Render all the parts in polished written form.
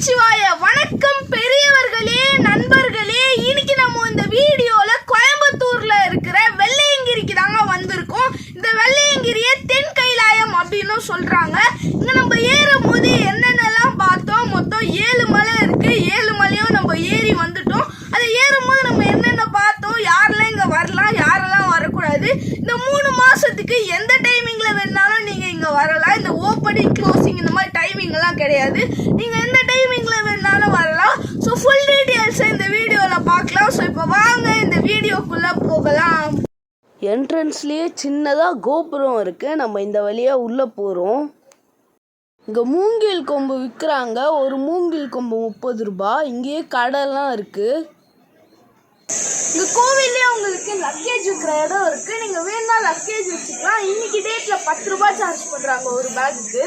நமச்சிவாய. வணக்கம் பெரியவர்களே, நண்பர்களே. இன்னைக்கு நம்ம இந்த வீடியோல கோயம்புத்தூர்ல இருக்கிற வெள்ளையங்கிரிக்கு தாங்க வந்திருக்கோம். இந்த வெள்ளையங்கிரியை தென் கைலாயம் அப்படின்னு சொல்றாங்க. இங்க நம்ம ஏறும் போது என்னென்னலாம் பார்த்தோம், மொத்தம் 7 மலை இருக்கு. 7 மலையும் நம்ம ஏறி வந்துட்டோம். அதை ஏறும் போது நம்ம என்னென்ன பார்த்தோம், யாரெல்லாம் இங்க வரலாம், யாரெல்லாம் வரக்கூடாது, இந்த 3 மாசத்துக்கு எந்த டைமிங்ல வேணாலும் நீங்க இங்க வரலாம். இந்த ஓப்பனிங் க்ளோசிங் இந்த மாதிரி டைமிங் எல்லாம் கிடையாது. நீங்க எந்த டைமிங்ல வேணாலும் வரலாம். ஸோ ஃபுல் டீடைல்ஸ் இந்த வீடியோல பார்க்கலாம். ஸோ இப்போ வாங்க இந்த வீடியோக்குள்ள போகலாம். என்ட்ரன்ஸ்லேயே சின்னதாக கோபுரம் இருக்குது. நம்ம இந்த வழியாக உள்ளே போகிறோம். இங்கே மூங்கில் கொம்பு விற்கிறாங்க. ஒரு மூங்கில் கொம்பு 30 ரூபாய். இங்கேயே கடைலாம் இருக்குது. இந்த கோவிலே உங்களுக்கு லக்கேஜ் விற்கிற இடம் இருக்குது. நீங்கள் வேணா லக்கேஜ் வச்சுக்கலாம். இன்னைக்கு டேட்டில் 10 ரூபாய் சார்ஜ் பண்ணுறாங்க ஒரு பேக்குக்கு.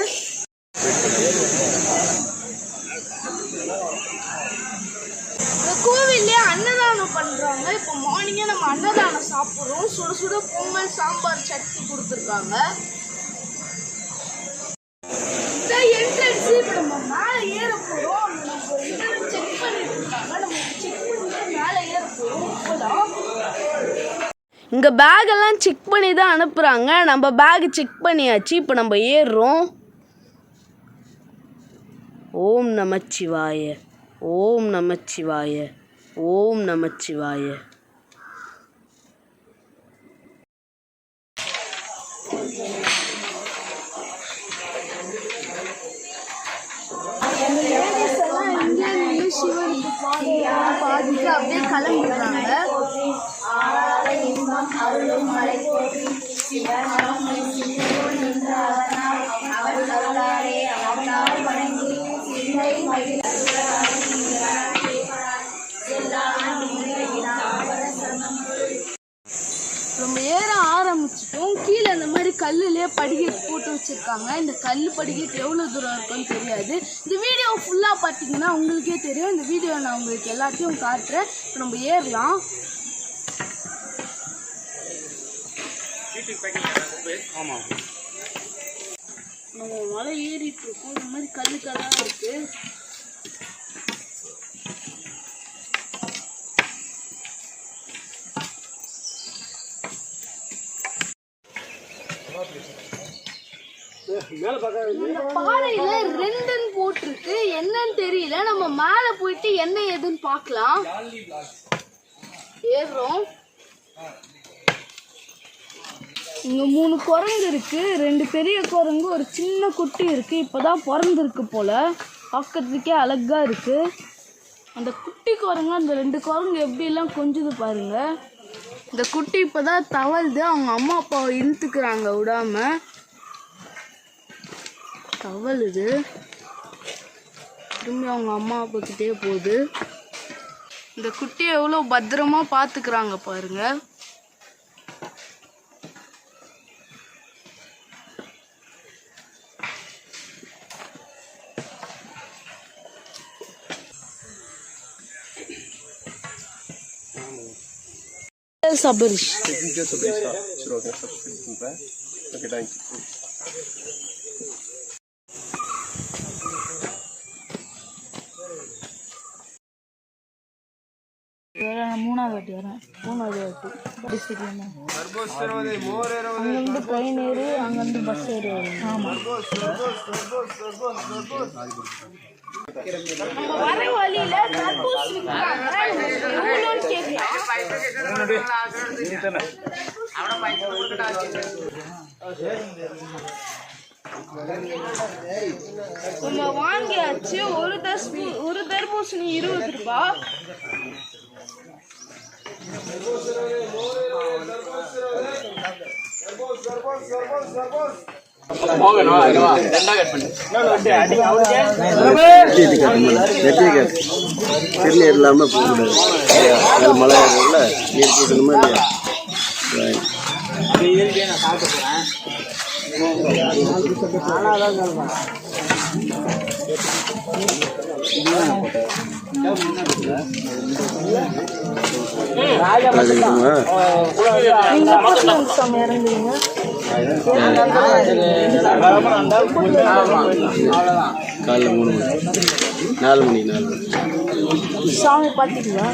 இந்த கோவிலே அன்னதானம் பண்ணுறாங்க. இப்போ மார்னிங்கே நம்ம அன்னதானம் சாப்பிட்றோம். சுட சுட பொங்கல், சாம்பார், சட்னி கொடுத்துருக்காங்க. இந்த என்ட்ரன்ஸ் இப்போ நம்ம மேலே ஏற போகிறோம். நம்ம இதெல்லாம் செக் பண்ணிட்டு இருக்காங்க. நம்ம செக் பண்ணிட்டு மேலே ஏற போகிறோம். இப்போதான் இங்கே பேக்கெல்லாம் செக் பண்ணி தான் அனுப்புகிறாங்க. நம்ம பேக் செக் பண்ணியாச்சு. இப்போ நம்ம ஏறுறோம். ஓம் நமச்சிவாய, ஓம் நமச்சிவாய, ஓம் நமச்சிவாய. சிவனுக்கு பாதிக்கு அப்படியே கிளம்பிடுறாங்க. ரொம்ப ஏற ஆரம்பிச்சிட்டோம். கீழே இந்த மாதிரி கல்லுலேயே படிக்கட்டு போட்டு வச்சுருக்காங்க. இந்த கல் படிக்கட்டு எவ்வளோ தூரம் இருக்குன்னு தெரியாது. இந்த வீடியோ ஃபுல்லாக பார்த்தீங்கன்னா உங்களுக்கே தெரியும். இந்த வீடியோ நான் உங்களுக்கு எல்லாத்தையும் காட்டுறேன். இப்போ நம்ம ஏறலாம். நம்ம மலை ஏறிட்டு இருக்கோம். இந்த மாதிரி கல்லுக்கெல்லாம் இருக்கு. இந்த பாறையில 2 போட்டிருக்கு. என்னன்னு தெரியல. நம்ம மேல போயிட்டு என்ன ஏதுன்னு பார்க்கலாம். ஏறுறோம். இங்க 3 குரங்கு இருக்கு. 2 பெரிய குரங்கு, ஒரு சின்ன குட்டி இருக்கு. இப்பதான் பிறந்திருக்கு போல. பார்க்கறதுக்கே அழகா இருக்கு. அந்த குட்டி குரங்கு, அந்த 2 குரங்கு எப்படி எல்லாம் கொஞ்சுது பாருங்க. இந்த குட்டி இப்பதான் தவழ்து. அவங்க அம்மா அப்பாவை இழுத்துக்கிறாங்க விடாம. தவழுது. திரும்பி அவங்க அம்மா அப்பா கிட்டே போகுது. இந்த குட்டியை எவ்வளோ பத்திரமா பார்த்துக்கிறாங்க பாருங்க. சபரிஷ் மூணாவது வாட்டி வரேன். 3வது வாட்டி அங்கேருந்து ட்ரெயின் ஏறி அங்கேருந்து பஸ் ஏறி வரும். ஆமாம். வர வழியில தர்பூஸ் விற்கிறாங்க. நம்ம வாங்கியாச்சு. ஒரு தர்பூசணி 20 ரூபாய். திருநீர் இல்லாமல் போகக்கூடாது. மழை நீர் போட்டணுமா இல்லையா? காலைல 3 மணி 4 மணி சாமி பார்த்தீங்களா?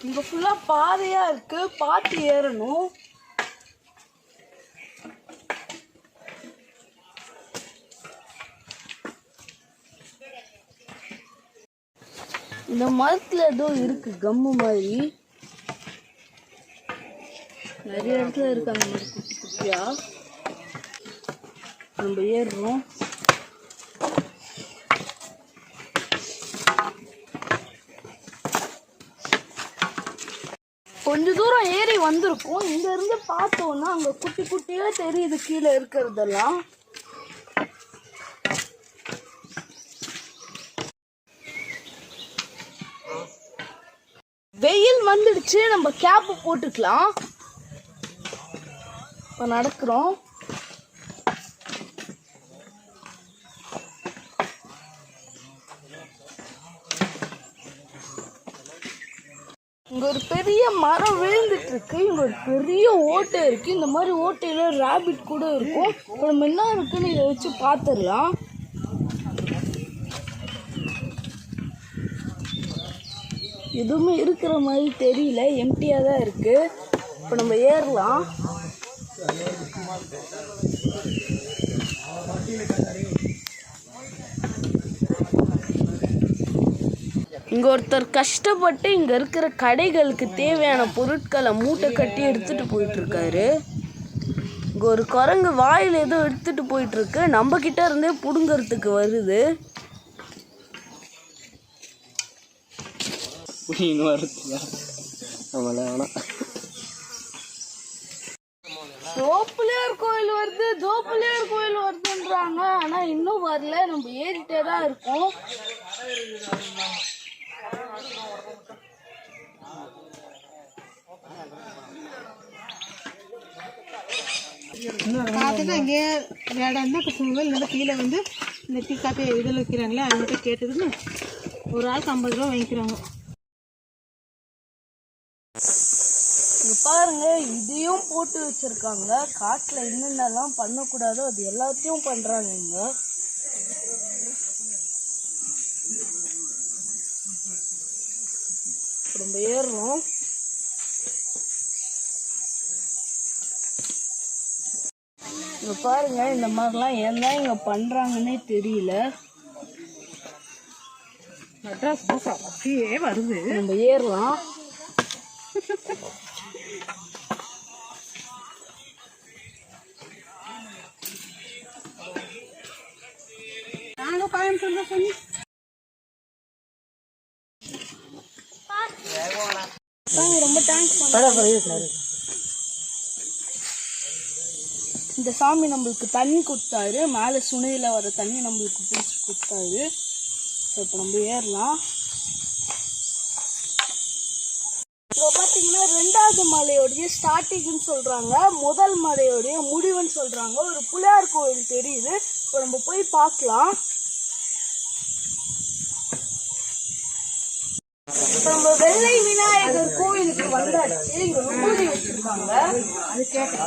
இங்கே ஃபுல்லாக பாதையாக இருக்கு, பார்த்து ஏறணும். இந்த மரத்தில் ஏதோ இருக்கு கம்மு மாதிரி, நிறைய இடத்துல இருக்கு அந்த மாதிரி குட்டி குட்டியா. நம்ம ஏறுறோம். கொஞ்ச தூரம் ஏறி வந்திருக்கும். இங்க இருந்து பார்த்தோம்னா அங்க குட்டி குட்டியா தெரியுது கீழே இருக்கிறதெல்லாம். வெயில் வந்துடுச்சு, நம்ம கேப் போட்டுக்கலாம். இப்போ நடக்கிறோம். இங்க ஒரு பெரிய மரம் விழுந்துட்டு இருக்கு. இங்க ஒரு பெரிய ஓட்டை இருக்கு. இந்த மாதிரி ஓட்டையில ராபிட் கூட இருக்கும். இப்போ நம்ம என்ன இருக்குன்னு இதை வச்சு பார்த்துடலாம். எதுவுமே இருக்கிற மாதிரி தெரியல, எம்டியா தான் இருக்கு. இப்போ நம்ம ஏறலாம். இங்க ஒருத்தர் கஷ்டப்பட்டு இங்க இருக்கிற கடைகளுக்கு தேவையான பொருட்களை மூட்டை கட்டி எடுத்துட்டு போயிட்டு இருக்காரு. இங்க ஒரு குரங்கு வாயில் ஏதோ எடுத்துட்டு போயிட்டு இருக்கு. நம்ம கிட்ட இருந்தே புடுங்கிறதுக்கு வருது. தோப்புலையார் கோயில் வருது, தோப்புலையார் கோயில் வருதுன்றாங்க. ஆனா இன்னும் வரல. நம்ம ஏறிட்டே தான் இருக்கோம். காஃபி தான் இங்கே வேடாந்தா குசுமல் இல்லை கீழே வந்து இந்த டீ காஃபி இதில் விற்கிறாங்களே அது மட்டும் கேட்டதுன்னு ஒரு ஆளுக்கு 50 ரூபா வாங்கிக்கிறாங்க. பாருங்க, இதையும் போட்டு வச்சிருக்காங்க. காட்டுல என்னென்னலாம் பண்ணக்கூடாதோ அது எல்லாத்தையும் பண்றாங்க இங்க. ரொம்ப ஏறுறோம். இங்க பாருங்க, இந்த மாதிரிலாம் ஏன் தான் இங்க பண்றாங்கன்னே தெரியல. மெட்ராஸ் பஸ் அப்படியே வருது. நம்ம ஏறலாம். நாங்கள் கோயம்புத்தூர் தான் சொல்லி ரொம்ப தேங்க்ஸ். இந்த சாமி நம்மளுக்கு தண்ணி கொடுத்தாரு. மேலே சுனையில் வர தண்ணி நம்மளுக்கு பிடிச்சி கொடுத்தாரு. ஸோ இப்போ நம்ம ஏறலாம். இப்போ பார்த்தீங்கன்னா 2வது மலையோடைய ஸ்டார்டிங்னு சொல்கிறாங்க, முதல் மலையோடைய முடிவுன்னு சொல்கிறாங்க. ஒரு புள்ளையார் கோவில் தெரியுது. இப்போ நம்ம போய் பார்க்கலாம். இப்போ நம்ம வெள்ளை விநாயகர் கோயிலுக்கு வந்தாச்சு. இங்க விபூதி வச்சிருக்காங்க. அது கேட்டேன்.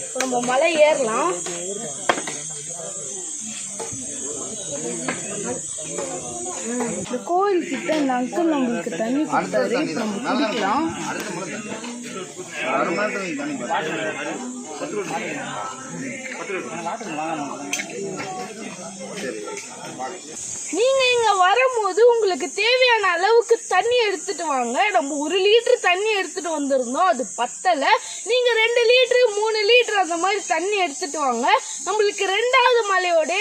இப்போ நம்ம மலை ஏறலாம். இந்த கோயில் கிட்ட இந்த அங்கிள் நம்மளுக்கு தண்ணி கொடுத்தாரு. இப்போ நம்ம குடிக்கலாம். நீங்க இங்க வரும்போது உங்களுக்கு தேவையான அளவுக்கு தண்ணி எடுத்துட்டு வாங்க. நம்ம 1 லிட்டர் தண்ணி எடுத்துட்டு வந்திருந்தோம், அது பத்தல. நீங்க 2 லிட்டர் 3 லிட்டர் அந்த மாதிரி தண்ணி எடுத்துட்டு வாங்க. நம்மளுக்கு 2வது மலையோட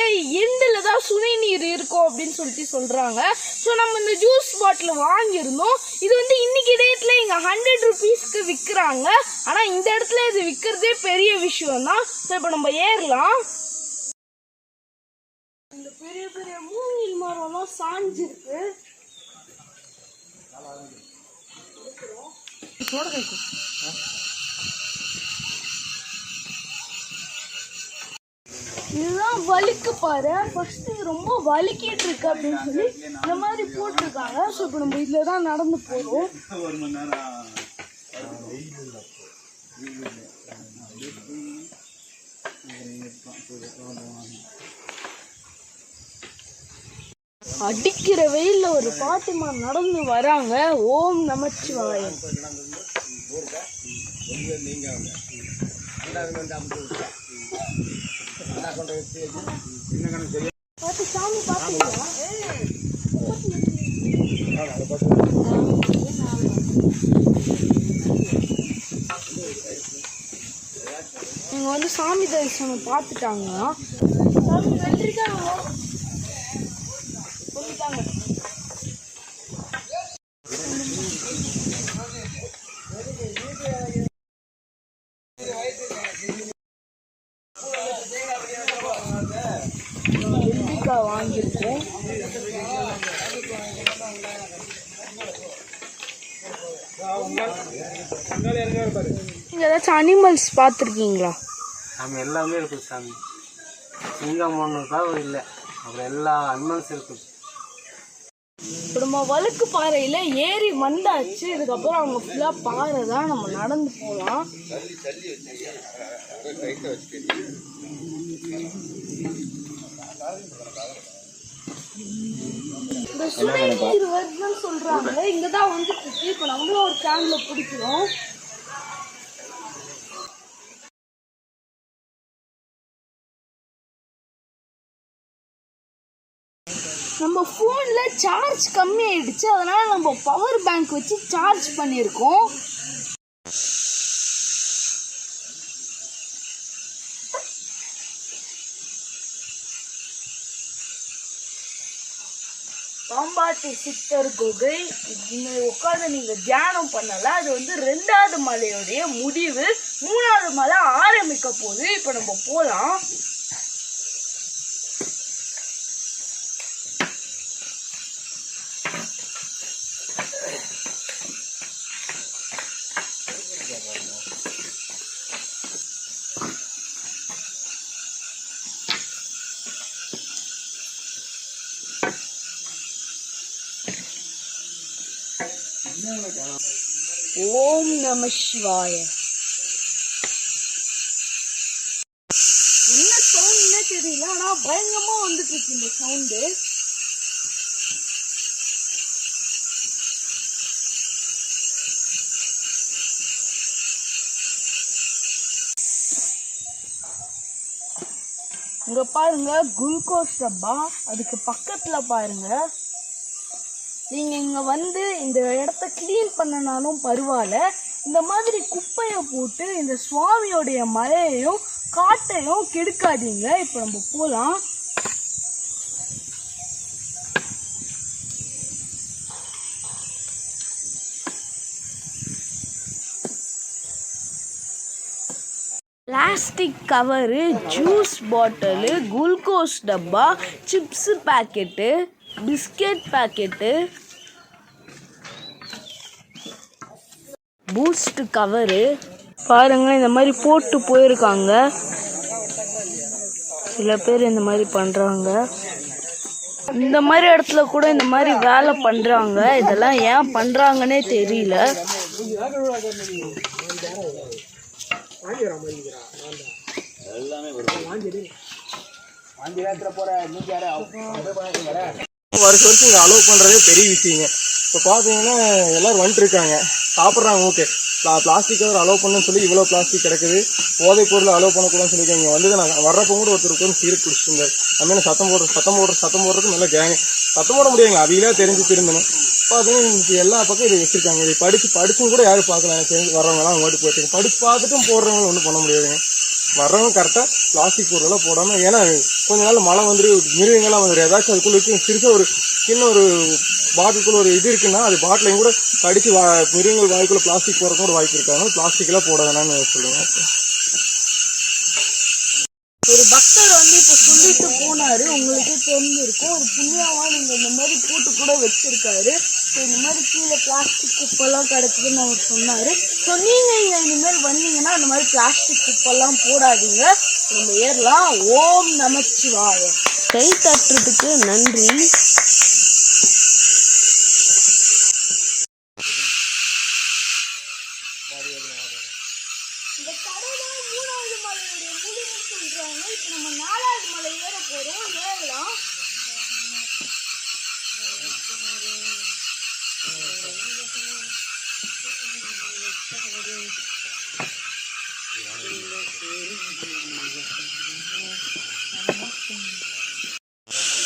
எண்டில் தான் சுனை நீர் இருக்கும் அப்படின்னு சொல்றாங்க. ஸோ நம்ம இந்த ஜூஸ் பாட்டில் வாங்கியிருந்தோம். இது வந்து இன்னைக்கு டேட்ல இங்க 100 ருபீஸ்க்கு விற்கிறாங்க. ஆனா இந்த இடத்துல இது விற்கிறதே பெரிய விஷயம் தான். ஸோ இப்போ நம்ம ஏறலாம். இந்த பெரிய பெரிய மூங்கில் மரம்லாம் சாஞ்சிருக்கு. இதுதான் வலிக்கு பாரு. ஃபர்ஸ்ட் ரொம்ப வலிக்கிட்டு இருக்கு அப்படின்னு சொல்லி இந்த மாதிரி போட்டிருக்காங்க. ஸோ இப்போ நம்ம இதுல தான் நடந்து போறோம். அடிக்கிற வெயில்ல ஒரு பாட்டிமா நடந்து வராங்க. ஓம் நமச்சிவாயம். பாட்டி சாமி பாத்தீங்களா? இங்க வந்து சாமி தரிசனம் பார்த்துட்டாங்கன்னா சாமி வெற்றிக்காக சொல்லிட்டாங்க. வெள்ளிக்காய் வாங்கியிருக்கோம். நீங்க ஏதாச்சும் அனிமல்ஸ் பார்த்துருக்கீங்களா? நம்ம எல்லாமே இருக்குது சாமி. சிங்கம் ஒன்று தான் இல்லை, அப்புறம் எல்லா அனிமல்ஸ் இருக்குது. இப்போ நம்ம வழுக்கு பாறையில் ஏறி வந்தாச்சு. இதுக்கப்புறம் அவங்க ஃபுல்லாக பாறை தான், நம்ம நடந்து போகலாம். இந்த சுனை நீர் வருதுன்னு சொல்றாங்க. இங்கதான் வந்துட்டு இருக்கு. இப்போ நம்மளும் ஒரு கேன்ல பிடிக்கிறோம். நம்ம ஃபோன்ல சார்ஜ் கம்மி ஆயிடுச்சு, அதனால நம்ம பவர் பேங்க் வச்சு சார்ஜ் பண்ணியிருக்கோம். பாம்பாட்டி சித்தர் குகை. உட்காந்து நீங்க தியானம் பண்ணல. அது வந்து 2வது மலையோடைய முடிவு. 3வது மலை ஆரம்பிக்க போகுது. இப்ப நம்ம போலாம். ஓம் நம சிவாய. என்ன சவுண்ட்னே தெரியல, ஆனா பயங்கரமா வந்துட்டு இருக்கு இந்த சவுண்டு. இங்க பாருங்க குளுக்கோஸ் டப்பா. அதுக்கு பக்கத்துல பாருங்க. நீங்க இங்க வந்து இந்த இடத்த கிளீன் பண்ணனாலும் பரவாயில்ல, இந்த மாதிரி குப்பையை போட்டு இந்த சுவாமியோடைய மலையையும் காட்டையும் கெடுக்காதீங்க. இப்ப நம்ம போலாம். Plastic cover, juice bottle, glucose டப்பா, chips packet, biscuit packet, Boost cover பாருங்க. இந்த மாதிரி போட்டு போயிருக்காங்க. சில பேர் இந்த மாதிரி பண்றாங்க. இந்த மாதிரி இடத்துல கூட இந்த மாதிரி வேலை பண்றாங்க. இதெல்லாம் ஏன் பண்றாங்கன்னே தெரியல. வருஷம் இங்கே அலோவ் பண்ணுறதே பெரிய விஷயங்க. இப்போ பார்த்தீங்கன்னா எல்லோரும் வந்துட்டு இருக்காங்க, சாப்பிட்றாங்க. ஓகே, பிளாஸ்டிக் கவர் அலோவ் பண்ணுன்னு சொல்லி இவ்வளோ பிளாஸ்டிக் கிடக்குது. போதைப் பொருள் அலோவ் பண்ணக்கூடாதுன்னு சொல்லியிருக்காங்க. இங்கே வந்து நான் வர்றப்போ கூட ஒருத்தருக்கு வந்து சீரட் குடிச்சிருந்தார். அதுமாதிரி சத்தம் போடுறதுக்கு நல்லா கேங்க. சத்தம் போட முடியாதுங்க, அவையிலே தெரிஞ்சு திருந்தணும். பார்த்தீங்கன்னா இன்னைக்கு எல்லா பக்கம் இதை வச்சுருக்காங்க. இதை படிச்சும் கூட யாரும் பார்க்கல. எனக்கு தெரிஞ்சு வர்றவங்கலாம் அவங்க மட்டும் போயிட்டு படிச்சு பார்த்துட்டும் போடுறவங்க ஒன்றும் பண்ண முடியாதுங்க. வர்றவங்க கரெக்டாக பிளாஸ்டிக் பொருளெல்லாம் போடாமல், ஏன்னா கொஞ்ச நாள் மழை வந்துட்டு மிருகங்கள்லாம் வந்துடும். ஏதாச்சும் அதுக்குள்ளே இருக்கு சிறுசாக ஒரு சின்ன ஒரு பாட்டிலுக்குள்ள ஒரு இது இருக்குன்னா அது பாட்டிலையும் கூட கடிச்சு மிருகங்கள் வாய்க்குள்ளே பிளாஸ்டிக் போகிறதுக்கும் ஒரு வாய்ப்பு இருக்காங்க. பிளாஸ்டிக்கெல்லாம் போட வேணாம்னு சொல்லுவேன். ஒரு பக்தர் வந்து இப்போ சொல்லிட்டு போனாரு, உங்களுக்கே தெரிஞ்சிருக்கும். ஒரு புண்ணியமா நீங்க இந்த மாதிரி போட்டு கூட வச்சிருக்காரு. ஸோ இந்த மாதிரி கீழே பிளாஸ்டிக் குப்பெல்லாம் கிடக்குதுன்னு அவர் சொன்னாரு. ஸோ நீங்க இனிமேல் வந்தீங்கன்னா அந்த மாதிரி பிளாஸ்டிக் குப்பெல்லாம் போடாதீங்க. நம்ம ஏறலாம். ஓம் நமச்சிவாய. கை தட்டுறதுக்கு நன்றி. இந்த கடை தான் 3வது மலையுடைய முடிவுன்னு சொல்றாங்க. இப்போ நம்ம 4வது மலை ஏற போறோம். ஏறலாம்.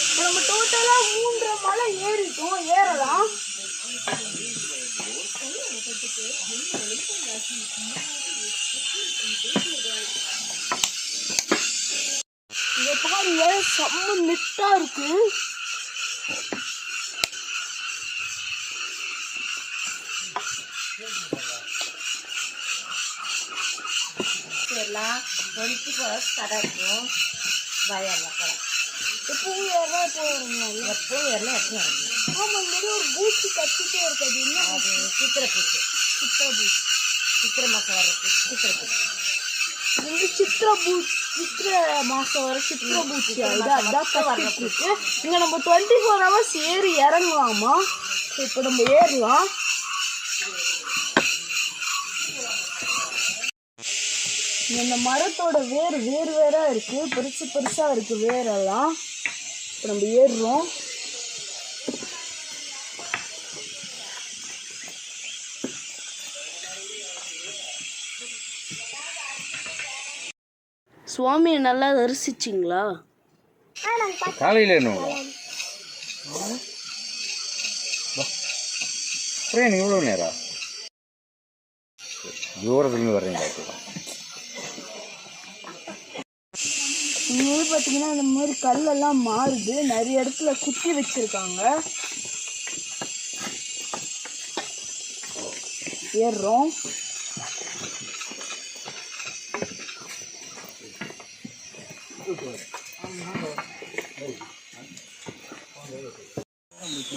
இப்போ நம்ம டோட்டலா 3 மலை ஏறிட்டோம். ஏறலாம். இங்க பாருங்க, செம்ம நெட்டா இருக்கு. எல்லாம் 21 கடை இருக்கும். பயம் கடை எப்பவும் ஏறலாம். எப்பவும் எல்லாம் எடுத்து வரணும். ஆமா, இங்க ஒரு பூச்சி கத்திட்டே இருக்கு. அது என்ன? அது சித்திரை பூச்சி. சித்திரை மாதம் வர்றது சித்திரை பூச்சி. இங்க சித்திரை மாசம் வர சித்திரை பூச்சி. அதான் கத்திட்டு இருக்கு. இங்க நம்ம 24 hours ஏறி இறங்கலாமா? இப்போ நம்ம ஏறலாம். இந்த மரத்தோட வேர் வேறா இருக்கு. பெருசா இருக்கு வேரெல்லாம். இப்போ நம்ம ஏறுறோம். சுவாமியை நல்லா தரிசிச்சிங்களா? காலையில் என்ன ட்ரெயின் இவ்வளோ நேரம் தூரத்துலேருந்து வர்றீங்க. இங்கே பார்த்தீங்கன்னா இந்த மாதிரி கல்லெல்லாம் மாறுது. நிறைய இடத்துல குத்தி வச்சிருக்காங்க. ஏறுறோம்.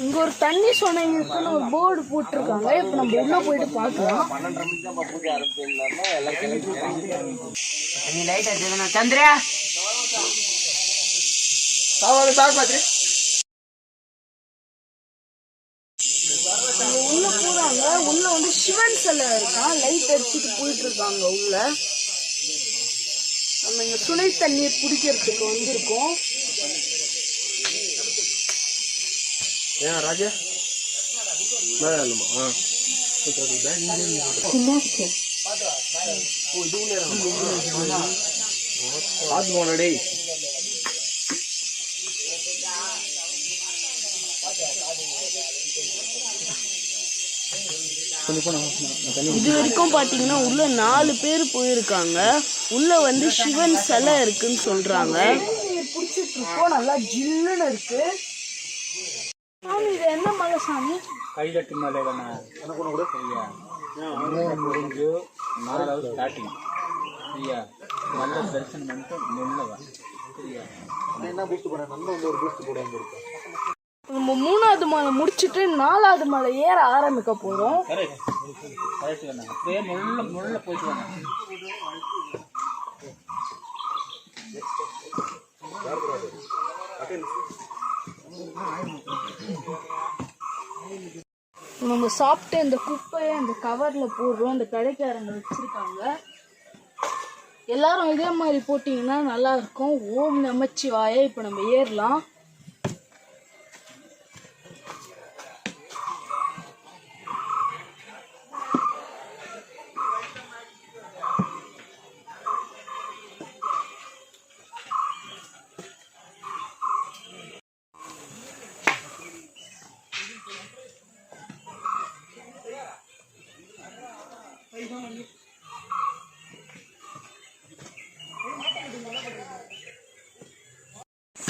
இங்க ஒரு தண்ணி சொன்ன ஒரு போர்டு போட்டிருக்காங்க. இப்ப நம்ம உள்ள போயிட்டு பார்க்கலாம். சந்திரா உள்ள போறாங்க. உள்ள வந்து சிவன் சிலை இருக்கான். லைட் அடிச்சுட்டு போயிட்டு இருக்காங்க உள்ள. நம்ம இங்க சுனை தண்ணீர் குடிக்கிறதுக்கு வந்திருக்கோம். ஏன் ராஜா பார்த்து போனடே. இது வரைக்கும் பார்த்தீங்கன்னா உள்ள 4 பேர் போயிருக்காங்க. உள்ள வந்து சிவன் சிலை இருக்குன்னு சொல்றாங்க. நீர் குடிச்சிட்டு இருக்கோம். நல்லா ஜில்லுன்னு இருக்கு. சாமி, இது என்ன மலை சாமி? கைலட்டு மலை தானே. கூட சரியா 3 முடிஞ்சு 4வது ஸ்டார்டிங். சரியா நல்ல தரிசனம் பண்ணிட்டு நின்னவா. சரியா என்ன பூஸ்ட் பண்ண நல்லா வந்து ஒரு பூஸ்ட் போட வந்துருக்கு. நம்ம 3வது மலை முடிச்சுட்டு 4வது மலை ஏற ஆரம்பிக்க போறோம். கரெக்ட் தானே. அப்படியே முள்ள போயிட்டு வாங்க. நம்ம சாப்பிட்டு இந்த குப்பையை அந்த கவர்ல போடுறோம். இந்த கடைக்காரங்க வச்சிருக்காங்க. எல்லாரும் இதே மாதிரி போட்டிங்கன்னா நல்லா இருக்கும். ஓம் நமச்சிவாய. இப்போ நம்ம ஏறலாம்.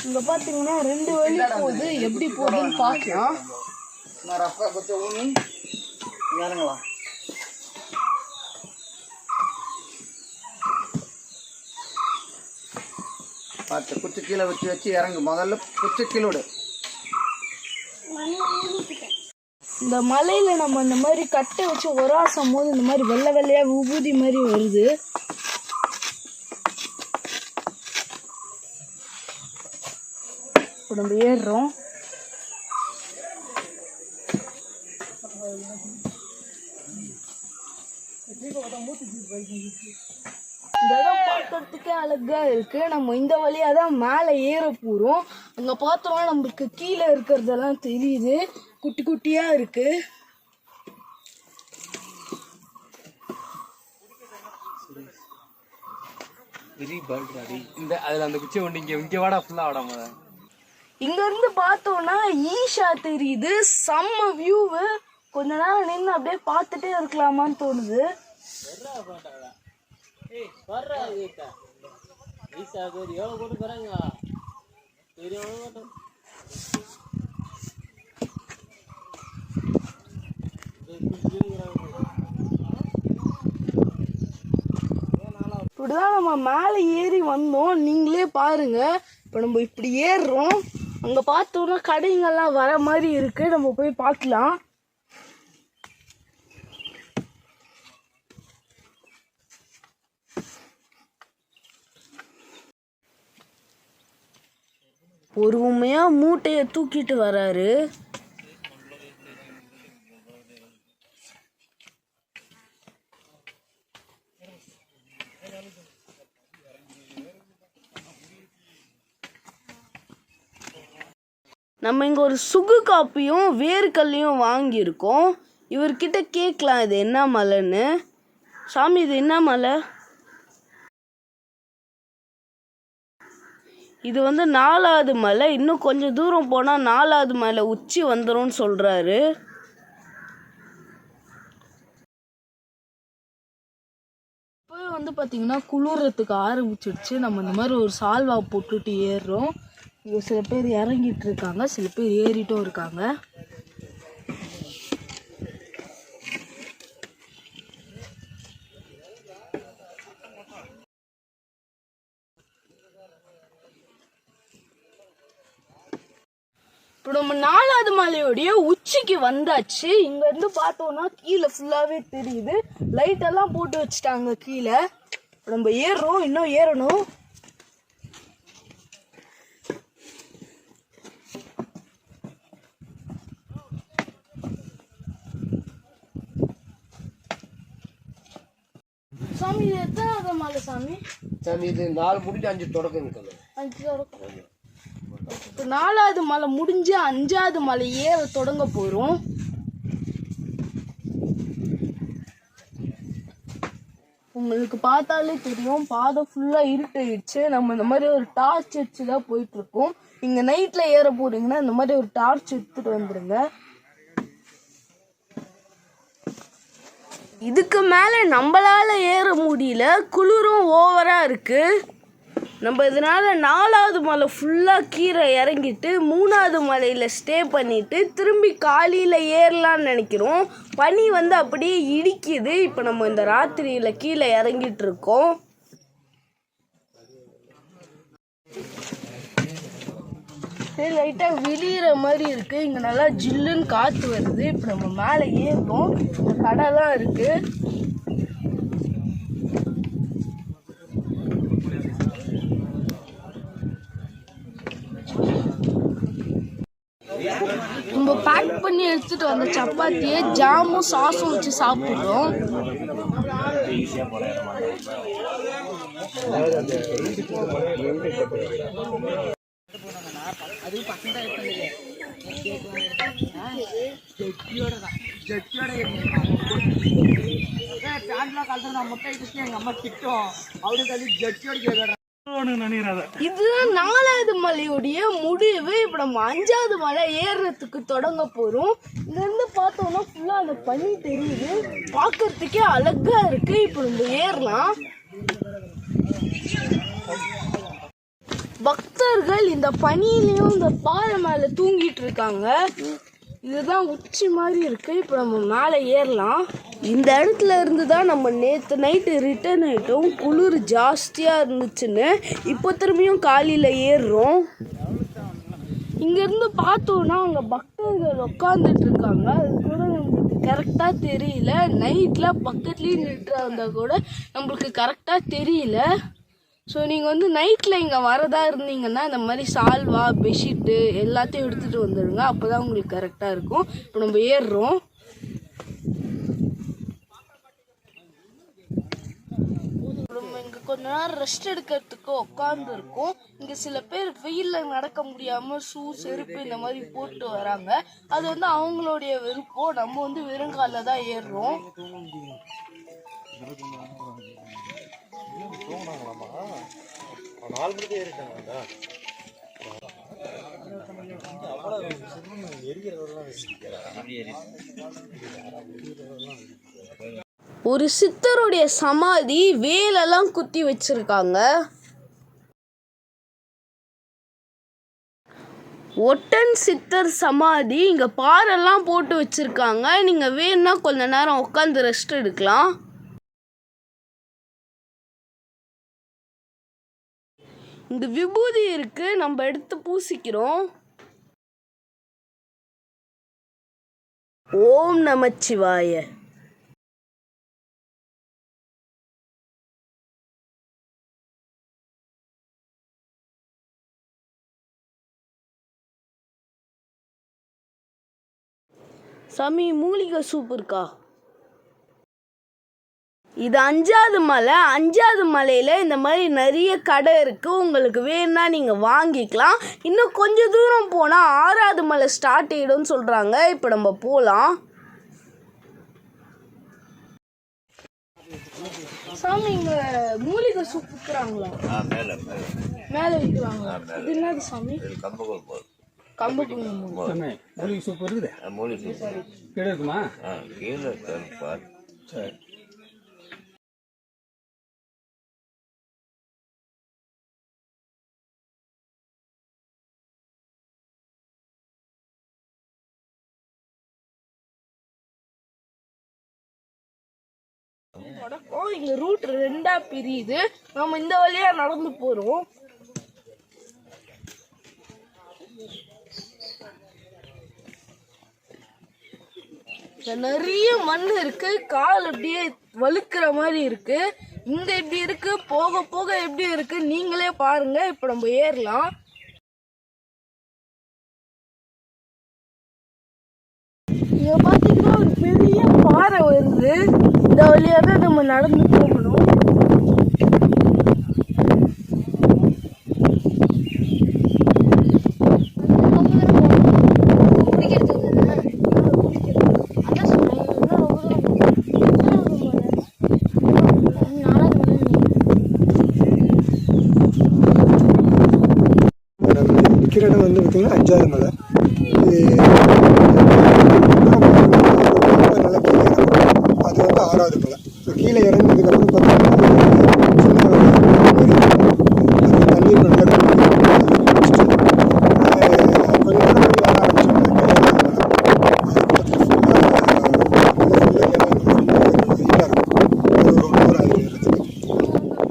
இங்க பாத்தீங்கன்னா 2 வழி போகுது. எப்படி போகுதுன்னு பார்க்கலாம். பார்த்து குச்சி கீழே வச்சு இறங்கு. முதல்ல குச்சி கீழே விடு. இந்த மலையில நம்ம இந்த மாதிரி கட்டை வச்சு ஒராசும் போது இந்த மாதிரி வெள்ளை வெள்ளையா விபூதி மாதிரி வருது. இப்போ நம்ம ஏறுறோம். இந்த இடம் பார்க்கறதுக்கே அழகா இருக்கு. நம்ம இந்த வழியா தான் மேலே ஏற போறோம். அங்க பார்த்தோம்னா நம்மளுக்கு கீழே இருக்கிறதெல்லாம் தெரியுது, குட்டி குட்டியா இருக்கு. இந்த அதுல அந்த குச்சி ஒன்று இங்க வாடா ஃபுல்லா வாடாம. இங்க இருந்து பார்த்தோம்னா ஈஷா தெரியுது, செம்ம வியூவு. கொஞ்ச நேரம் நின்று அப்படியே பார்த்துட்டே இருக்கலாமான்னு தோணுது. இப்படிதான் நம்ம மேலே ஏறி வந்தோம், நீங்களே பாருங்க. இப்போ நம்ம இப்படி ஏறுறோம், அங்க பார்த்தோம்னா கடைங்கெல்லாம் வர மாதிரி இருக்கு, நம்ம போய் பார்க்கலாம். பொறுமையா மூட்டையை தூக்கிட்டு வராரு. நம்ம இங்க ஒரு சுக்கு காப்பியும் வேர்க்கல்லையும் வாங்கியிருக்கோம். இவர்கிட்ட கேட்கலாம் இது என்ன மலைன்னு. சாமி இது என்ன மலை? இது 4வது மலை. இன்னும் கொஞ்சம் தூரம் போனால் 4வது மலை உச்சி வந்துடும் சொல்கிறாரு. இப்போ பார்த்தீங்கன்னா குளிர்றதுக்கு ஆரம்பிச்சிடுச்சு. நம்ம இந்த மாதிரி ஒரு சால்வா போட்டுட்டு ஏறுறோம். இங்கே சில பேர் இறங்கிட்டு இருக்காங்க, சில பேர் ஏறிட்டும் இருக்காங்க. இப்போ நம்ம 4வது மலையோடைய உச்சிக்கு வந்தாச்சு. இங்க இருந்து பார்த்தோம்னா கீழே ஃபுல்லாவே தெரியுது, லைட் எல்லாம் போட்டு வச்சுட்டாங்க கீழே. நம்ம ஏறுறோம், இன்னும் ஏறணும். சாமி இது எத்தனாவது மலை சாமி? சாமி இது 4 முடிட்டு 5 தொடக்கம். 5 தொடக்கம். 4வது மலை முடிஞ்சு 5வது மலை ஏற தொடங்க போறோம். உங்களுக்கு பார்த்தாலே தெரியும், பாதை ஃபுல்லா இருட்டாயிடுச்சு. நம்ம இந்த மாதிரி ஒரு டார்ச் வச்சு தான் போயிட்டு இருக்கோம். நீங்க நைட்ல ஏற போறீங்கன்னா இந்த மாதிரி ஒரு டார்ச் எடுத்துட்டு வந்துருங்க. இதுக்கு மேல நம்மளால ஏற முடியல, குளிரும் ஓவரா இருக்கு. நம்ம இதனால 4வது மலை ஃபுல்லாக கீழே இறங்கிட்டு 3வது மலையில் ஸ்டே பண்ணிட்டு திரும்பி காலையில் ஏறலான்னு நினைக்கிறோம். பனி அப்படியே இடிக்குது. இப்போ நம்ம இந்த ராத்திரியில் கீழே இறங்கிட்டு இருக்கோம். லைட்டாக விழிகிற மாதிரி இருக்கு. இங்கே நல்லா ஜில்லுன்னு காற்று வருது. இப்போ நம்ம மேலே ஏறணும். இந்த கடைலாம் இருக்கு. நம்ம பேக் பண்ணி எடுத்துட்டு வந்த சப்பாத்தியை ஜாமும் சாஸும் வச்சு சாப்பிடுறோம். இதுதான் 4வது மலையுடைய முடிவு. இப்ப நம்ம 5வது மலை ஏறுறதுக்கு தொடங்க போறோம். இங்க இருந்து பார்த்தோம்னா ஃபுல்லா அந்த பனி தெரியுது, பார்க்கறதுக்கே அழகா இருக்கு. இப்ப நம்ம ஏறலாம். பக்தர்கள் இந்த பனியிலையும் இந்த பாறை மேல தூங்கிட்டு இருக்காங்க. இதுதான் உச்சி மாதிரி இருக்கு. இப்போ நம்ம மேலே ஏறலாம். இந்த இடத்துல இருந்து தான் நம்ம நேற்று நைட்டு ரிட்டர்ன் ஆகிட்டோம். குளிர் ஜாஸ்தியாக இருந்துச்சுன்னு இப்போ திரும்பியும் காலையில் ஏறுறோம். இங்கேருந்து பார்த்தோன்னா அங்கே பக்தர்கள் உட்காந்துட்டு இருக்காங்க. அது கூட நம்மளுக்கு கரெக்டாக தெரியல. நைட்டில் பக்கத்துலேயே நின்று இருந்தால் கூட நம்மளுக்கு கரெக்டாக தெரியல. ஸோ நீங்கள் நைட்டில் இங்கே வரதா இருந்தீங்கன்னா இந்த மாதிரி சால்வா பெட்ஷீட்டு எல்லாத்தையும் எடுத்துகிட்டு வந்துடுங்க. அப்போ தான் உங்களுக்கு கரெக்டாக இருக்கும். இப்போ நம்ம ஏறுறோம். நம்ம இங்க கொஞ்ச நேரம் ரெஸ்ட் எடுக்கிறதுக்கு உட்கார்ந்து இருக்கோம். இங்க சில பேர் வெயில்ல நடக்க முடியாம ஷூ செருப்பு இந்த மாதிரி போட்டு வராங்க. அது வந்து அவங்களுடைய விருப்பம். நம்ம வந்து வெறுங்கால தான் ஏறுறோம். ஒரு சித்தருடைய சமாதி வேலெல்லாம் குத்தி வச்சிருக்காங்க. ஒட்டன் சித்தர் சமாதி இங்க பாறைல்லாம் போட்டு வச்சிருக்காங்க. நீங்க வேணும்னா கொஞ்ச நேரம் உட்காந்து ரெஸ்ட் எடுக்கலாம். இங்க விபூதி இருக்கு, நம்ம எடுத்து பூசிக்கிறோம். ஓம் நமச்சிவாய. சாமி மூலிகை சூப் இருக்கா? இது 5வது மலை. 5வது மலையில் இந்த மாதிரி நிறைய கடை இருக்குது. உங்களுக்கு வேணும்னா நீங்கள் வாங்கிக்கலாம். இன்னும் கொஞ்சம் தூரம் போனால் 6வது மலை ஸ்டார்ட் ஆகிடும்னு சொல்கிறாங்க. இப்போ நம்ம போகலாம். சாமி இங்கே மூலிகை சூப் விற்கிறாங்களா? மேலே விற்கிறாங்களா? இது என்னது சாமி? கம்பு மூலிகை சூப் இருக்குது. மூலிகை சூப் கீழே இருக்குமா? கீழே இருக்குப்பா. சரி. இங்க ரூட் 2ஆ பிரியுது. நம்ம இந்த வழியா நடந்து போறோம். நிறைய மண் இருக்கு. கால் அப்படியே வழுக்கிற மாதிரி இருக்கு. இங்க எப்படி இருக்கு, போக போக எப்படி இருக்கு நீங்களே பாருங்க. இப்ப நம்ம ஏறலாம். இங்க பாத்தீங்கன்னா ஒரு பெரிய பாறை வருது. இந்த வழியா தான் நம்ம நடந்து போகணும். நிற்கிற இடம் வந்து பார்த்தீங்கன்னா 5வது மலை. அது வந்து 6வது மலை. கீழே இறங்கினதுக்கப்புறம் பார்த்தீங்கன்னா தண்ணீர் நல்லா கொஞ்சம் நேரம் வர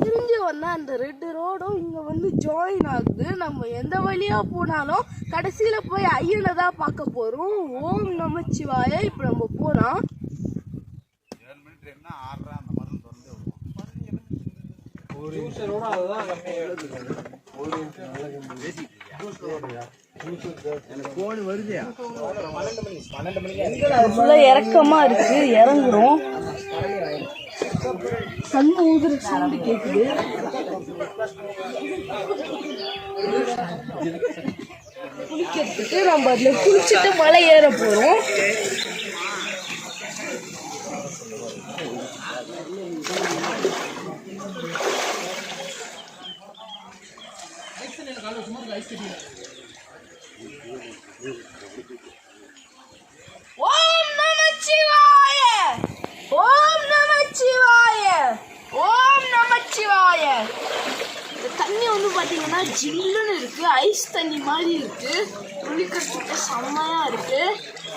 பிரிஞ்சு வந்தா அந்த 2 ரோடும் இங்க வந்து ஜாயின் ஆகுது. நம்ம எந்த வழியா போனாலும் கடைசியில போய் ஐயனை தான் பார்க்க போறோம். ஓம் நமச்சிவாய. இப்ப நம்ம போறோம். இறக்கமா இருக்கு. இறங்குறோம். கண்ணு ஊதுற சவுண்டு கேக்குது. குளிக்கிறதுக்கு நம்ம அதுல குளிச்சுட்டு மலை ஏற போறோம். ஓம் நமச்சிவாய. ஓம் நமச்சிவாய. ஓம் நமச்சிவாய. இந்த தண்ணி வந்து பாத்தீங்கன்னா ஜில்லுன்னு இருக்கு. ஐஸ் தண்ணி மாதிரி இருக்கு. குளிக்கிறதுக்கு செம்மையா இருக்கு.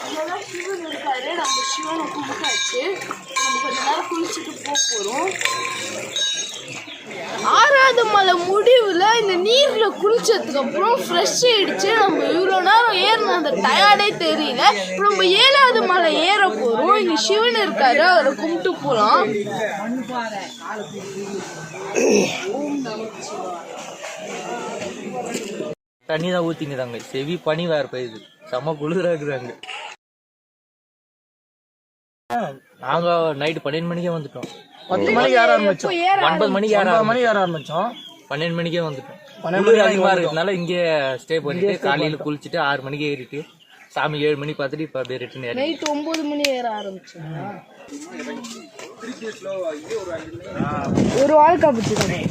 இங்கதான் சிவன் இருக்காரு. நம்ம சிவனை கும்பிட்டாச்சு. நம்ம கொஞ்ச நேரம் குளிச்சுட்டு போறோம். 6வது மலை முடிவுல இந்த நீர்ல குளிச்சதுக்கு அப்புறம் ஃப்ரெஷ் ஆயிடுச்சு. நம்ம இவ்வளவு நேரம் ஏறின அந்த டயர்டே தெரியல. இப்போ நம்ம 7வது மலை ஏற போறோம். இங்க சிவன் இருக்காரு. அவரை கும்பிட்டு போலாம். தண்ணி தான் ஊத்திங்கிறாங்க. செவி பனி வேற பெய்யுது. செம குளிரா இருக்குறாங்க. நாங்கள் நைட்டு 12 மணிக்கே வந்துட்டோம். 10 மணிக்கு ஏற ஆரம்பிச்சோம். 9 மணிக்கு ஏற 9 மணிக்கு ஏற ஆரம்பிச்சோம். 12 மணிக்கே வந்துட்டோம். 12 குளிர் அதிகமாக இருக்கிறதுனால இங்கே ஸ்டே பண்ணிட்டு காலையில் குளிச்சுட்டு 6 மணிக்கு ஏறிட்டு சாமி 7 மணி பார்த்துட்டு இப்போ அப்படியே ரிட்டர்ன் ஏறி நைட்டு 9 மணி ஏற ஆரம்பிச்சோம். ஒரு ஆள் காப்பிச்சுக்கணும்.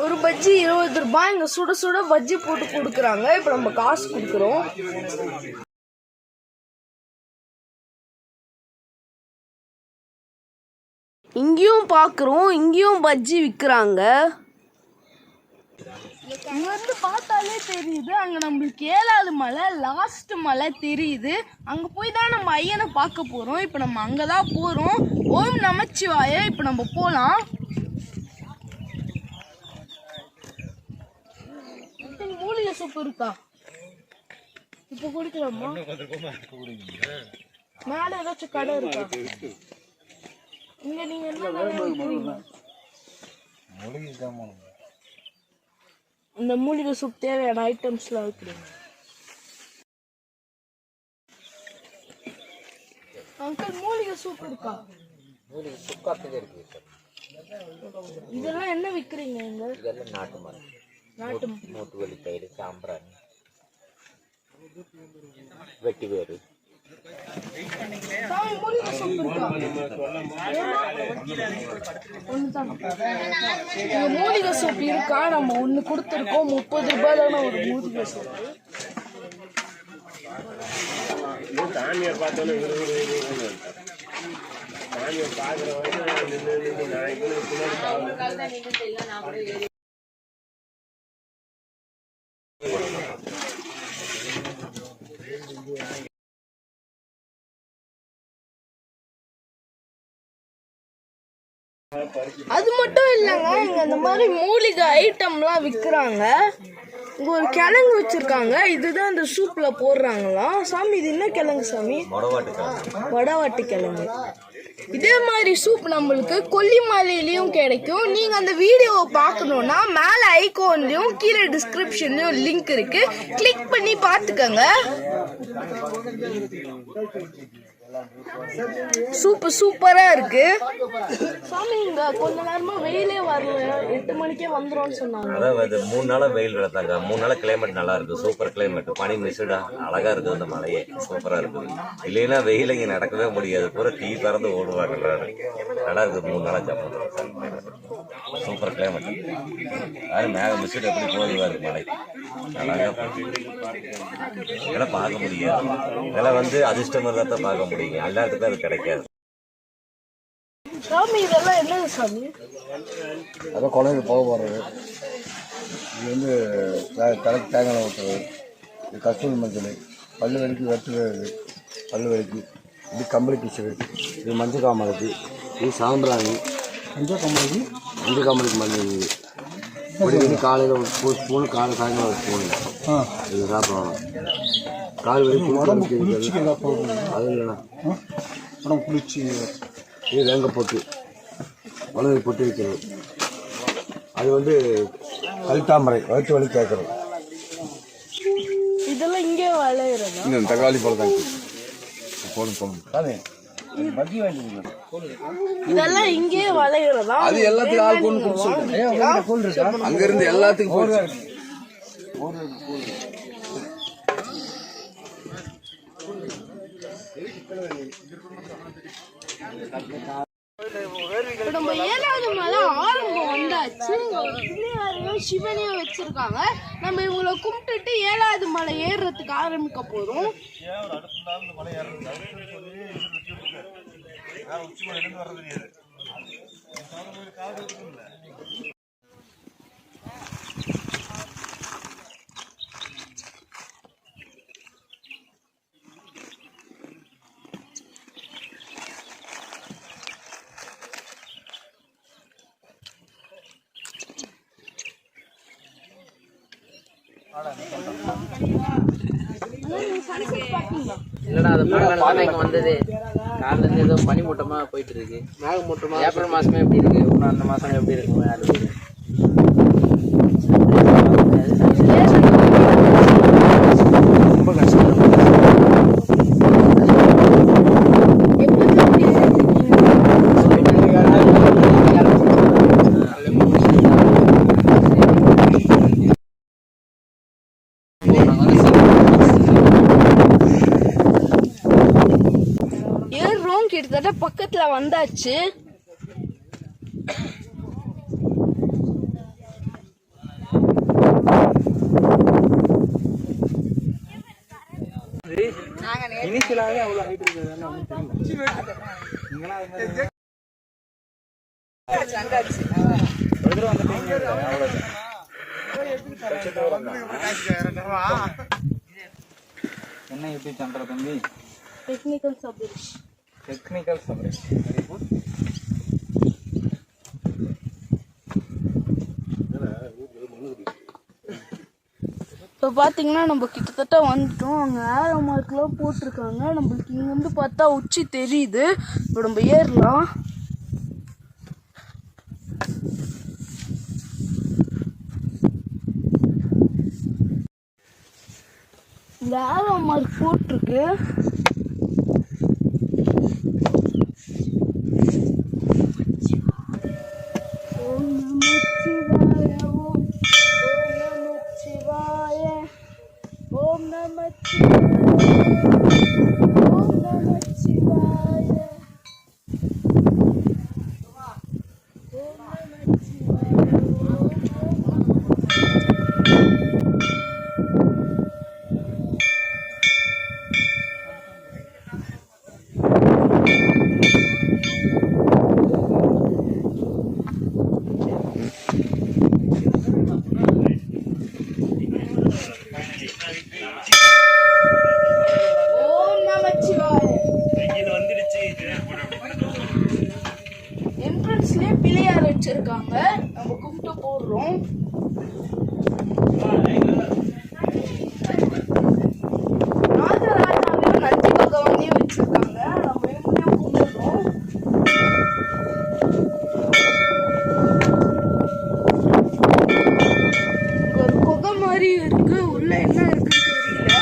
ஒரு பஜ்ஜி 20 ரூபாய். இங்க சுட சுட பஜ்ஜி போட்டு கொடுக்குறாங்க. இப்ப நம்ம காசு கொடுக்குறோம். இங்கேயும் பாக்குறோம், இங்கேயும் பஜ்ஜி விற்கிறாங்க. இங்க இருந்து பார்த்தாலே தெரியுது, அங்க நம்மளுக்கு 7வது மலை லாஸ்ட் மலை தெரியுது. அங்க போய் தான் நம்ம ஐயனை பார்க்க போறோம். இப்ப நம்ம அங்கதான் போறோம். ஓம் நமச்சிவாய. இப்ப நம்ம போலாம். மூலிகை சூப்பு இருக்கா? இப்ப குடிக்கலாமா? மேல ஏதாச்சும் கடை இருக்கா? இங்க நீங்க என்ன இந்த மூலிகை சூப் தேவையான ஐட்டம்ஸ்லாம் வைக்கிறீங்க. அங்கிள் மூலிகை சூப் இருக்கா? இதெல்லாம் என்ன விற்கிறீங்க இங்க? இதெல்லாம் நாட்டு மரம், நாட்டு மூட்டு வலி பயிறு, சாம்பிராணி, வெட்டி வேறு. மூலிகை சூப் இருக்கா? மூலிகை சூப் இருக்கா? நம்ம ஒண்ணு கொடுத்துருக்கோம். 30 ரூபாய் தானே ஒரு மூலிகை சூப். அது மட்டும் இல்லைங்க, இங்க இந்த மாதிரி மூலிகை ஐட்டம்லாம் விற்கிறாங்க. இங்க ஒரு கிழங்கு வச்சிருக்காங்க. இதுதான் இந்த சூப்ல போடுறாங்களாம். சாமி இது என்ன கிழங்கு சாமி? வடவாட்டு கிழங்கு. இதே மாதிரி சூப் நம்மளுக்கு கொல்லிமலையிலயும் கிடைக்கும். நீங்க அந்த வீடியோவை பார்க்கணும்னா மேல ஐகான்லயும் கீழே டிஸ்கிரிப்ஷன்லயும் லிங்க் இருக்கு, கிளிக் பண்ணி பார்த்துக்கங்க. சூப்பரா இருக்கு சாமி. இங்க கொஞ்ச நேரமா வெயிலே வரல, 8 மணிக்கே வந்துரும் சொன்னாங்க. அதாவது 3 நாளா வெயில் நடத்தாங்க. 3 நாளா கிளைமேட் நல்லா இருக்கு, சூப்பர் கிளைமேட். பனி மிஸ்டா அழகா இருக்குது அந்த மலையே, சூப்பரா இருக்குது. இல்லைன்னா வெயில் இங்க நடக்கவே முடியாது, பூரா டீ பறந்து ஓடுவாங்க. நல்லா இருக்குது. 3 நாளா சாப்பிடுறோம். Super climate. அது மேக மிஸ்ட் எப்படி போதுவா இருக்கு மலை, அழகா இதெல்லாம் பார்க்க முடியாது. இதெல்லாம் அதிர்ஷ்டம் தான் பார்க்க முடியும், எல்லாத்துக்கும் அது கிடைக்காது. சாமி இதெல்லாம் என்னது சாமி? அதான் குழந்தைங்க போக போகிறது. இது தலைக்கு தேங்காய் ஊற்றுறது. இது கஸ்தூரி மஞ்சள், பல்லு வலிக்கு வெட்டுறது, பல்லு வலிக்கு. இது கம்பளி டீச்சரு, இது மஞ்சள் காமலைக்கு, இது சாம்பிராணி. மஞ்சள் காமலைக்கு மஞ்சள். இது காலையில் ஒரு ஸ்பூனு, காலை சாயங்காலம் ஒரு ஸ்பூனு. இது சாப்பிடணும். கால் வலி அது இல்லைண்ணா உடம்பு குளிர்ச்சி. இது வேங்க போட்டு உணவு போட்டு வைக்கிறது. அது கல்தாமரை வயிற்று வலி கேட்கறது. இதெல்லாம் இங்கே விளையிறதா? இந்த தக்காளி பழம் போடும். இதெல்லாம் இங்கே விளையிறதா? அது எல்லாத்துக்கும் ஆள் கொண்டு அங்க இருந்து எல்லாத்துக்கும் போடுறாங்க. நம்ம 7வது மலை ஆரம்பம் வந்தாச்சு. பிள்ளையாரையும் சிவனையும் வச்சிருக்காங்க. நம்ம இவங்களை கும்பிட்டுட்டு 7வது மலை ஏறுறதுக்கு ஆரம்பிக்க போறோம். இல்லைன்னா அது படம் இங்கே வந்தது காலைல இருந்து ஏதோ பனிமூட்டமா போயிட்டு இருக்கு. ஏப்ரல் மாசமே எப்படி இருக்கு, இன்னும் அந்த மாசம் எப்படி இருக்கும் யாருக்கு ரொம்ப கஷ்டம். ஏறுறோம், கிட்டத்தட்ட பக்கத்துல வந்தாச்சு. இனிஷியலாவே அவ்வளவு ஹைட் இருக்குதுன்னு ஒன்றும் என்ன யூடியூப் சேனல் தம்பி? Technical Sabarish. Technical Sabarish. Very good. இப்போ பார்த்தீங்கன்னா நம்ம கிட்டத்தட்ட வந்துட்டோம். அங்கே ஏரோ மார்க்லாம் போட்டிருக்காங்க. நம்மளுக்கு இங்கேருந்து பார்த்தா உச்சி தெரியுது. இப்போ நம்ம ஏறலாம். இந்த ஏரோ மார்க் போட்டிருக்கு. ஓம் நமச்சிவாய. என்ட்ரன்ஸ்லயே பிள்ளையார் வச்சிருக்காங்க. நம்ம கும்பிட்டு போடுறோம். ராஜராஜாவையும் நந்தி பகவானையும் வச்சிருக்காங்க. நம்ம இவங்களையும் கும்பிடுறோம். ஒரு குகை மாதிரி இருக்கு. உள்ள என்ன இருக்குன்னு தெரியல.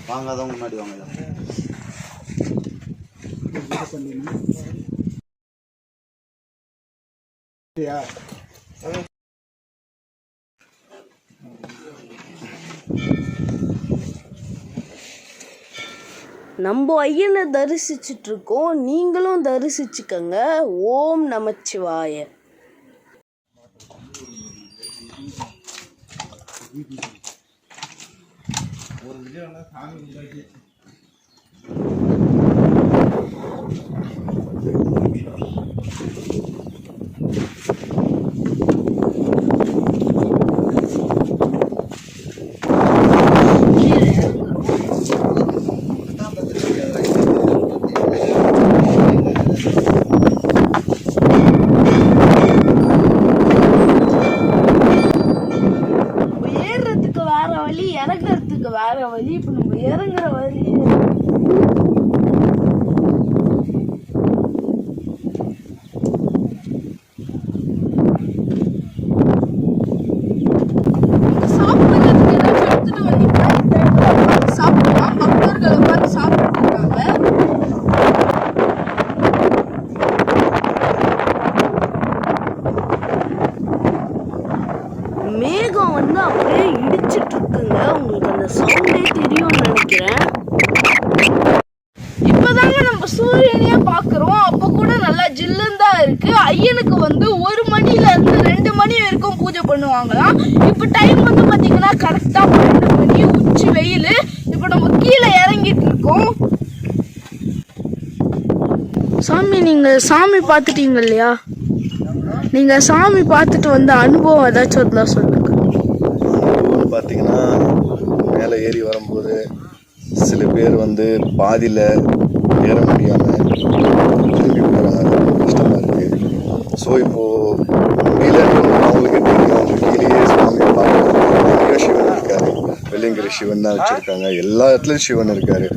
வாங்காதவங்க முன்னாடி வாங்க. நம்ம ஐயனை தரிசிச்சுட்டு இருக்கோம். நீங்களும் தரிசிச்சுக்கங்க. ஓம் நமச்சிவாய. ஏறுறதுக்கு வேற வழி, இறங்குறதுக்கு வேற வழி. இப்ப நம்ம இறங்குற வழி சாப்பிடுறதுக்கு ஏதாச்சும் எடுத்துட்டு வந்தீங்கன்னா இந்த இடத்துல உட்காந்து சாப்பிடலாம். பக்தர்கள் உட்காந்து சாப்பிட்டு இருக்காங்க. மேகம் வந்து அப்படியே இடிச்சிட்டு இருக்குங்க. உங்களுக்கு அந்த சவுண்டே தெரியும்னு நினைக்கிறேன். இப்பதாங்க நம்ம சூரியனையே பாக்குறோம். அப்ப கூட நல்லா ஜில்லுன்னு தான் இருக்கு. ஐயனுக்கு வந்து 1 மணில இருந்து 2 மணி வரைக்கும் பூஜை பண்ணுவாங்களாம். இப்ப டைம் வந்து பாத்தீங்கன்னா கரெக்டா 12 மணி, உச்சி வெயில். இப்ப நம்ம கீழே இறங்கிட்டு இருக்கோம். சாமி, நீங்க சாமி பார்த்துட்டீங்க இல்லையா? நீங்க சாமி பார்த்துட்டு வந்த அனுபவம் ஏதாச்சும் இருந்தா சொல்லுங்க. பார்த்தீங்கன்னா மேலே ஏறி வரும்போது சில பேர் வந்து பாதியில் ஏற முடியாமல் திரும்பி போகிறாங்க, கஷ்டமாக இருக்குது. ஸோ இப்போது முடியலன்றது அவங்களுக்கு தெரியும். அவங்க கீழேயே சுவாமியை பார்க்குறாங்க. நிறைய சிவன் இருக்காரு, வெள்ளையங்கிரி சிவன் தான் வச்சுருக்காங்க, எல்லா இடத்துலையும் சிவன் இருக்காரு.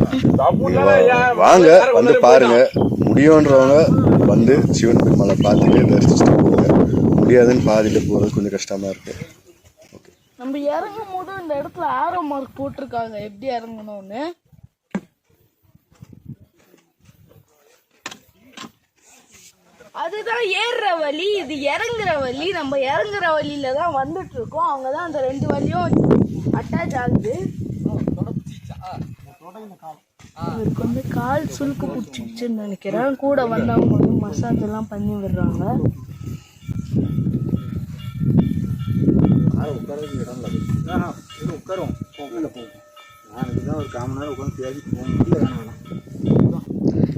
வாங்க வந்து பாருங்க, முடியுன்றவங்க வந்து சிவன் பெருமாளை பார்த்துட்டு தரிசிச்சுட்டு போங்க. முடியாதுன்னு பாதியில் போகிறது கொஞ்சம் கஷ்டமாக இருக்குது. நம்ம இறங்கும் போது இந்த இடத்துல ஆரோ மார்க் போட்டிருக்காங்க எப்படி இறங்கணும்னு. அதுதான் ஏறுற வழி, இது இறங்குற வழி. நம்ம இறங்குற வழியில தான் வந்துட்டு இருக்கோம். அவங்க தான் அந்த 2 வழியும் அட்டாச் ஆகுது. அவருக்கு வந்து கால் சுருக்கு பிடிச்சிச்சுன்னு நினைக்கிறேன். கூட வந்தவங்க வந்து மசாஜ் எல்லாம் பண்ணி விடுறாங்க.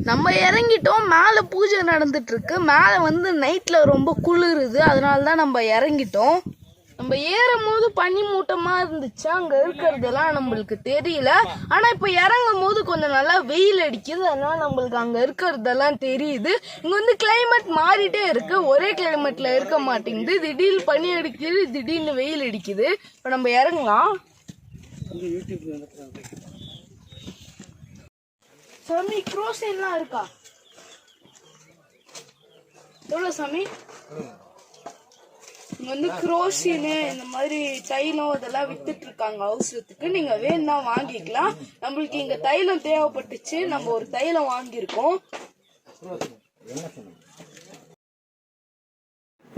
நம்ம இறங்கிட்டோம். மேலே பூஜை நடந்துட்டு இருக்கு. மேலே வந்து நைட்ல ரொம்ப குளிருது, அதனால தான் நம்ம இறங்கிட்டோம். நம்ம ஏறும் போது பனி மூட்டமா இருந்துச்சு, அங்க இருக்கிறதெல்லாம் நம்மளுக்கு தெரியல. ஆனா இப்ப இறங்கும் போது கொஞ்சம் நல்லா வெயில் அடிக்குது, அதனால நம்மளுக்கு அங்க இருக்கிறதெல்லாம் தெரியுது. இங்க வந்து கிளைமேட் மாறிட்டே இருக்கு, ஒரே கிளைமேட்ல இருக்க மாட்டேங்குது. திடீர்னு பனி அடிக்குது, திடீர்னு வெயில் அடிக்குது. இப்ப நம்ம இறங்கலாம். சாமி க்ரோசைன்லாம் இருக்கா? எவ்வளவு சாமி? இங்க வந்து குரோசின்னு இந்த மாதிரி தைலம் இதெல்லாம் வித்துட்டு இருக்காங்க அவசரத்துக்கு. நீங்க வேணும்னா வாங்கிக்கலாம். நம்மளுக்கு இங்க தைலம் தேவைப்பட்டுச்சு, நம்ம ஒரு தைலம் வாங்கியிருக்கோம்.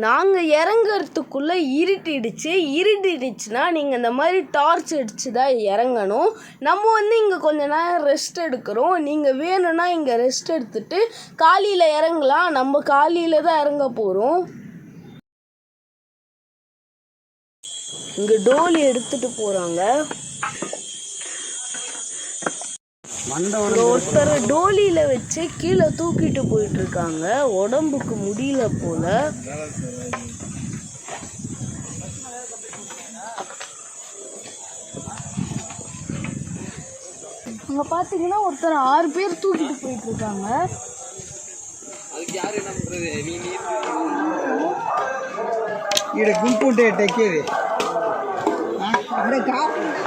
நாங்க இறங்குறதுக்குள்ள இருட்டிடுச்சுன்னா நீங்க இந்த மாதிரி டார்ச் அடிச்சு தான் இறங்கணும். நம்ம வந்து இங்க கொஞ்ச நேரம் ரெஸ்ட் எடுக்கிறோம். நீங்க வேணும்னா இங்க ரெஸ்ட் எடுத்துட்டு காலையில இறங்கலாம். நம்ம காலையில தான் இறங்க போறோம். இங்க டோலி எடுத்துட்டு போறாங்க. ஒருத்தர் டோலியில வச்சு கீழே தூக்கிட்டு போயிட்டு இருக்காங்க. உடம்புக்கு முடியல போல. அங்க பாத்தீங்கன்னா ஒருத்தர் 6 பேர் தூக்கிட்டு போயிட்டு இருக்காங்க.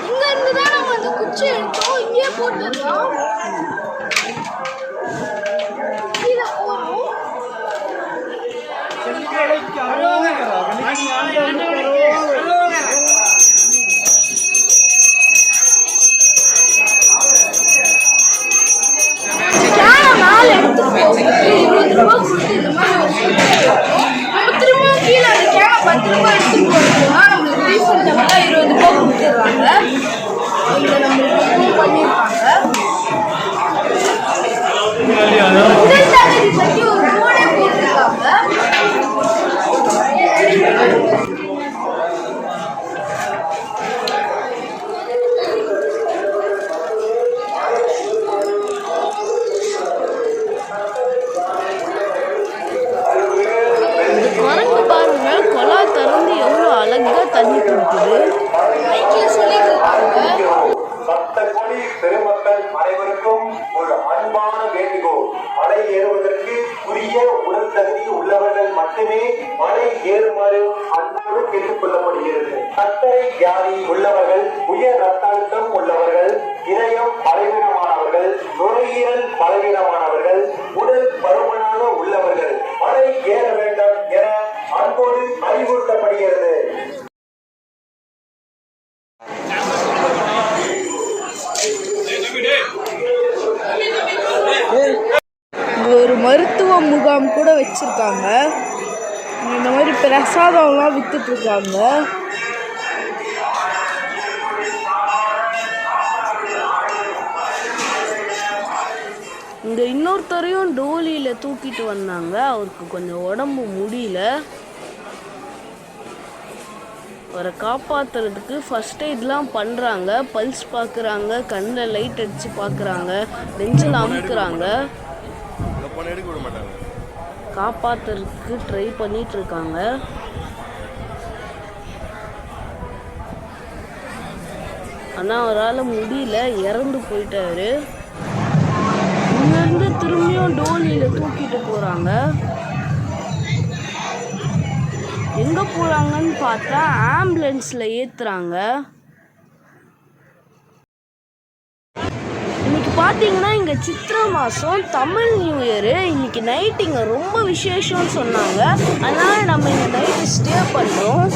இங்க இருந்துதான் நம்ம அந்த குச்சி எடுத்தோம், இங்கே போட்டுருக்கோம். கீழே போறோம். மேல எடுத்துட்டு போகுது 20 ரூபாய் கொடுத்து இந்த மாதிரி ஒரு நம்ம திரும்ப கீழே அந்த கேனை 10 ரூபாய் எடுத்துட்டு போறோம்னா நம்மளுக்கு ரீஃபண்ட் எல்லாம் 20 ரூபாய் கொடுத்துடுறாங்க. இங்க நம்மளுக்கு பண்ணிருக்காங்க. உடல் தகுதி பற்றி ஒரு போர்டே போட்டிருக்காங்க. குரங்கு பாருங்க, கொலா திறந்து எவ்வளவு அழகா தண்ணி குடிக்குது. பக்தகோடி பெருமக்கள் அனைவருக்கும் ஒரு அன்பான வேண்டுகோள். மலை ஏறுவதற்கு உரிய உடல் தகுதி உள்ளவர்கள் மட்டுமே மலை ஏறுமாறு அன்போடு கேட்டுக் கொள்ளப்படுகிறது. சர்க்கரை வியாதி உள்ளவர்கள், உயர் ரத்த அழுத்தம் உள்ளவர்கள், இதயம் பலவீனமானவர்கள், நுரையீரல் பலவீனமானவர்கள், உடல் பருமனாக உள்ளவர்கள் மலை ஏற வேண்டாம் என அன்போடு அறிவுறுத்தப்படுகிறது. ஒரு மருத்துவ முகாம் கூட வச்சிருக்காங்க. இந்த மாதிரி பிரசாதம்லாம் வித்துட்டு இருக்காங்க. இங்க இன்னொருத்தரையும் டோலியில தூக்கிட்டு வந்தாங்க. அவருக்கு கொஞ்சம் உடம்பு முடியல. அவரை காப்பாத்துறதுக்கு ஃபர்ஸ்ட் எய்ட்லாம் பண்றாங்க. பல்ஸ் பார்க்குறாங்க, கண்ணில் லைட் அடிச்சு பார்க்குறாங்க, நெஞ்சில் அமுக்குறாங்க. காப்பாத்துறதுக்கு ட்ரை பண்ணிட்டு இருக்காங்க. ஆனால் அவரால் முடியல, இறந்து போயிட்டாரு. இங்கேருந்து திரும்பியும் டோலியில் தூக்கிட்டு போகிறாங்க. எங்கே போகிறாங்கன்னு பார்த்தா ஆம்புலன்ஸில் ஏற்றுறாங்க. இன்னைக்கு பார்த்தீங்கன்னா இங்கே சித்திரை மாதம் தமிழ் நியூ இயரு. இன்னைக்கு நைட் இங்கே ரொம்ப விசேஷம்னு சொன்னாங்க. அதனால் நம்ம இங்கே நைட்டு ஸ்டே பண்ணுறோம்.